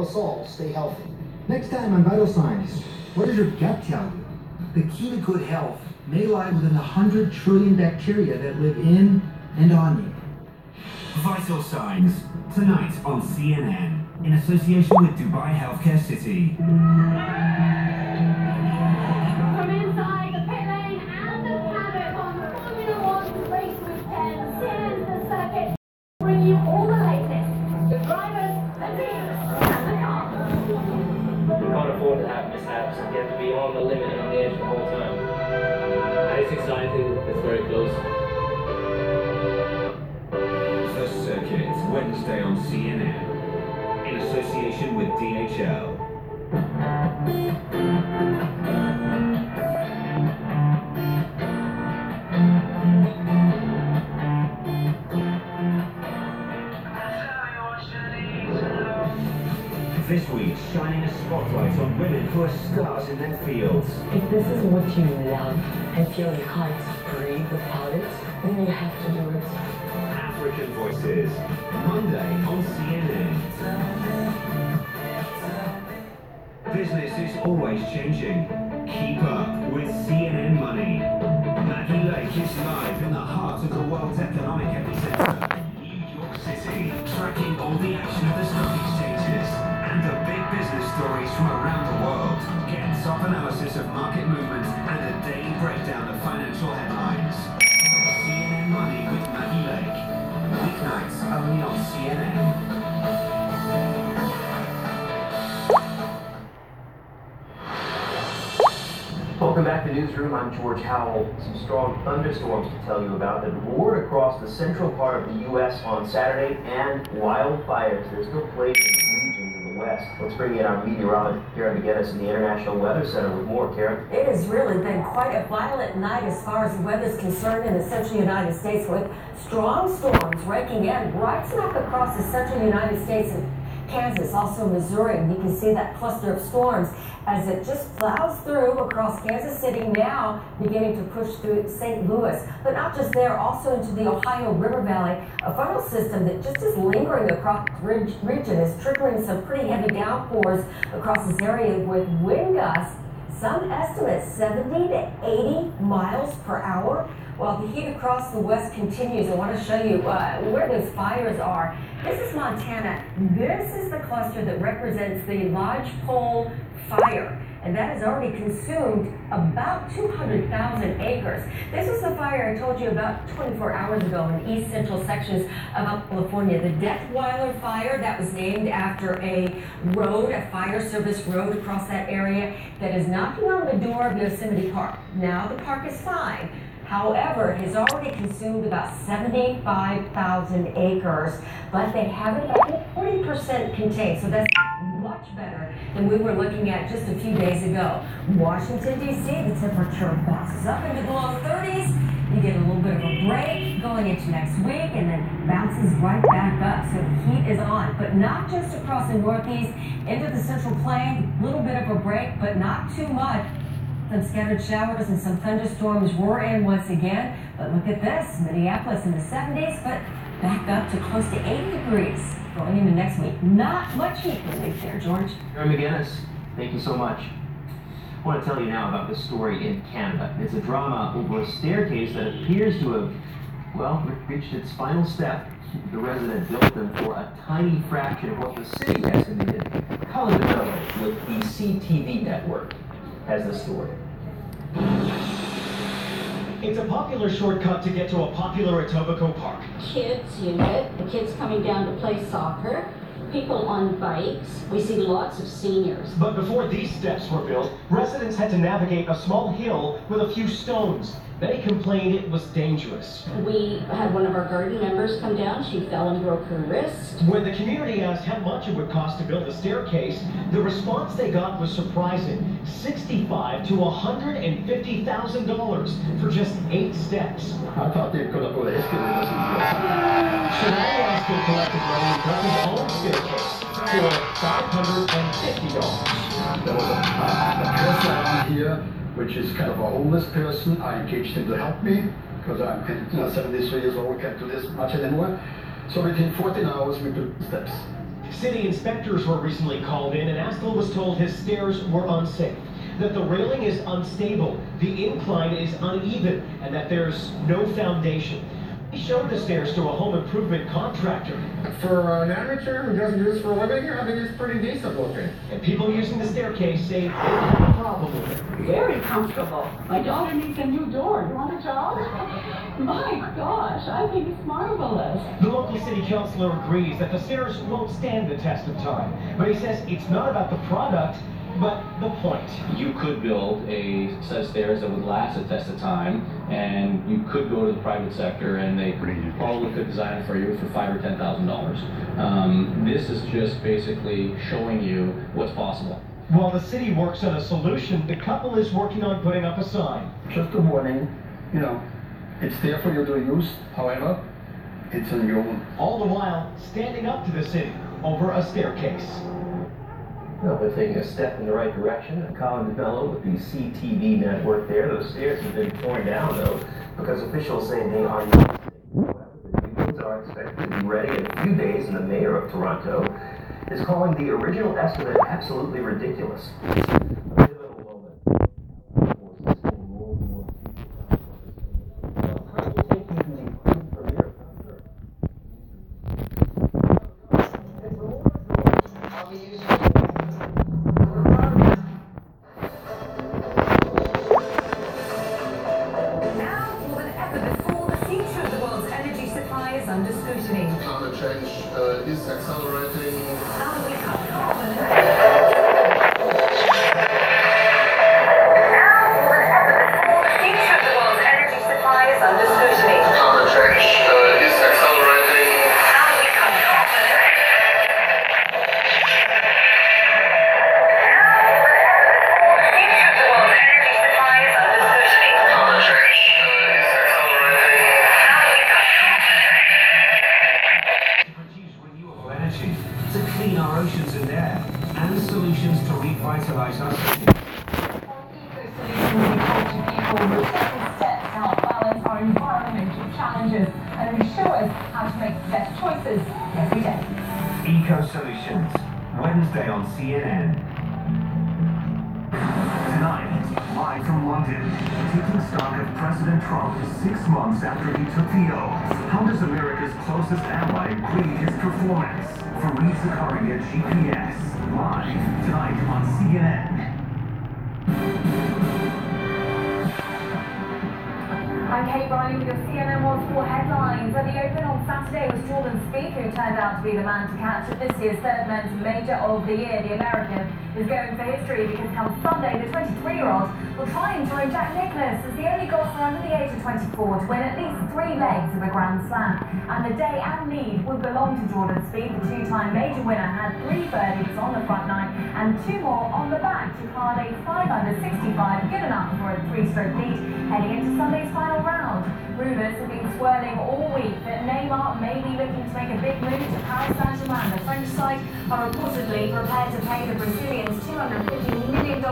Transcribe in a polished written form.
us all stay healthy. Next time on Vital Signs, what does your gut tell you? The key to good health may lie within the 100 trillion bacteria that live in and on you. Vital Signs, tonight on CNN, in association with Dubai Healthcare City. From inside the pit lane and the paddock on the Formula One race weekend, CNN's The Circuit, bring you all the latest. The drivers, the teams, and the cars. You can't afford to have mishaps. You have to be on the limit and on the edge the whole time. And it's exciting, it's very close. The Circuit, Wednesday on CNN, in association with DHL. This week, shining a spotlight on women who are stars in their fields. If this is what you want and feel you can't breathe without it, then you have to do it. African Voices, Monday on CNN. Business is always changing. Keep up with CNN Money. Maggie Lake is live in the heart of the world's economic epicenter, New York City, tracking all the action of the stock exchanges and the big business stories from around the world. Get top analysis of market movements and a daily breakdown of financial headlines. CNN Money with Maggie Lake. Weeknights only on CNN. Welcome back to Newsroom. I'm George Howell. Some strong thunderstorms to tell you about that roared across the central part of the U.S. on Saturday, and wildfires. There's no place in regions in the West. Let's bring in our meteorologist, Karen McGinnis, in the International Weather Center with more. Karen? It has really been quite a violent night as far as the weather is concerned in the central United States, with strong storms raking in right smack across the central United States and Kansas, also Missouri. And you can see that cluster of storms as it just plows through across Kansas City, now beginning to push through St. Louis. But not just there, also into the Ohio River Valley. A frontal system that just is lingering across the region is triggering some pretty heavy downpours across this area with wind gusts. Some estimates 70 to 80 miles per hour. While the heat across the west continues, I want to show you where those fires are. This is Montana. This is the cluster that represents the Lodgepole fire, and that has already consumed about 200,000 acres. This is the fire I told you about 24 hours ago in east central sections of California. The Detweiler fire, that was named after a road, a fire service road across that area that is knocking on the door of Yosemite Park. Now the park is fine. However, it has already consumed about 75,000 acres, but they have it about 40% contained, so that's much better than we were looking at just a few days ago. Washington, D.C., the temperature bounces up into the low 30s. You get a little bit of a break going into next week and then bounces right back up. So the heat is on, but not just across the northeast, into the central plain. A little bit of a break, but not too much. Some scattered showers and some thunderstorms roar in once again. But look at this, Minneapolis in the 70s, but back up to close to 80 degrees going into next week. Not much heat relief there, George. Karen McGinnis, thank you so much. I want to tell you now about this story in Canada. It's a drama over a staircase that appears to have, well, reached its final step. The resident built them for a tiny fraction of what the city estimated. Colin DeMello with the CTV network has the story. It's a popular shortcut to get to a popular Etobicoke Park. Kids unit, the kids coming down to play soccer, people on bikes. We see lots of seniors. But before these steps were built, residents had to navigate a small hill with a few stones. They complained it was dangerous. We had one of our garden members come down. She fell and broke her wrist. When the community asked how much it would cost to build a staircase, the response they got was surprising. $65,000 to $150,000 for just 8 steps. I thought they could have put a history with us. Scenario collected money and built his own staircase for $550. There was a person around here, which is kind of a homeless person. I engaged him to help me because I'm 73 years old, can't do this much anymore. So within 14 hours we built steps. City inspectors were recently called in, and Askell was told his stairs were unsafe, that the railing is unstable, the incline is uneven, and that there's no foundation. He showed the stairs to a home improvement contractor. For an amateur who doesn't do this for a living, I think it's pretty decent looking. And people using the staircase say they have a problem with it. Very comfortable. My daughter needs a new door. You want a job? My gosh, I think it's marvelous. The local city councilor agrees that the stairs won't stand the test of time, but he says it's not about the product, but the point. You could build a set of stairs that would last a test of time, and you could go to the private sector and they probably could design it for you for $5,000 or $10,000. This is just basically showing you what's possible. While the city works on a solution, the couple is working on putting up a sign. Just a warning, you know, it's there for you to use, however, it's on your own. All the while, standing up to the city over a staircase. Well, they're taking a step in the right direction. And Colin DeBello with the CTV network there. Those stairs have been torn down, though, because officials say they are not safe. However, the new ones are expected to be ready in a few days, and the mayor of Toronto is calling the original estimate absolutely ridiculous. Under scrutiny. Climate change is accelerating. How do we cut carbon? The future of the world's energy supply is under scrutiny. Climate change is accelerating. How do we cut carbon? The future of the world's energy supply is under scrutiny. Climate change is accelerating. How do we cut carbon? Energy to clean our oceans and air, and solutions to revitalize our cities. Steps to help balance our environmental challenges and show us how to make the best choices every day. Eco Solutions, Wednesday on CNN. Tonight, live from London, taking stock of President Trump 6 months after he took the oath. How does America's closest ally grade his performance? Fareed Zakaria GPS, live tonight on CNN. I'm Kate Riley with your CNN World Sport headlines. At the Open on Saturday was Jordan Spieth, who turned out to be the man to catch at this year's third men's major of the year. The American is going for history because come Sunday, the 23-year-old will try and join Jack Nicklaus as the only golfer under the age of 24 to win at least 3 legs of a Grand Slam. And the day and lead would belong to Jordan Spieth. The two-time major winner had 3 birdies on the front 9 and 2 more on the back to card a 5 under 65, good enough for a 3-stroke lead heading into Sunday's final round. Rumours have been swirling all week that Neymar may be looking to make a big move to Paris Saint-Germain. The French side are reportedly prepared to pay the Brazilians $250 million